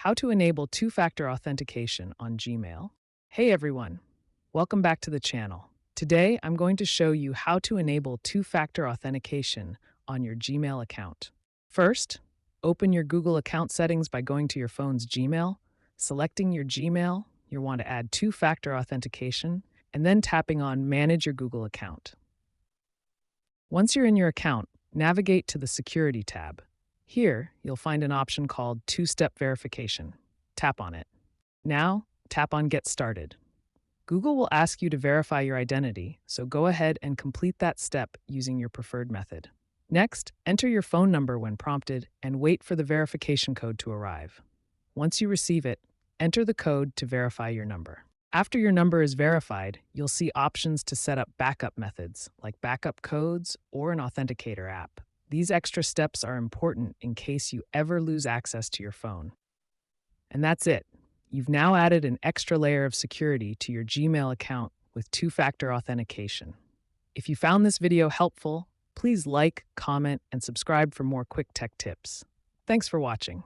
How to enable two-factor authentication on Gmail. Hey everyone, welcome back to the channel. Today, I'm going to show you how to enable two-factor authentication on your Gmail account. First, open your Google account settings by going to your phone's Gmail, selecting your Gmail, you'll want to add two-factor authentication, and then tapping on Manage your Google account. Once you're in your account, navigate to the Security tab. Here, you'll find an option called Two-Step Verification. Tap on it. Now, tap on Get Started. Google will ask you to verify your identity, so go ahead and complete that step using your preferred method. Next, enter your phone number when prompted and wait for the verification code to arrive. Once you receive it, enter the code to verify your number. After your number is verified, you'll see options to set up backup methods like backup codes or an authenticator app. These extra steps are important in case you ever lose access to your phone. And that's it. You've now added an extra layer of security to your Gmail account with two-factor authentication. If you found this video helpful, please like, comment, and subscribe for more quick tech tips. Thanks for watching.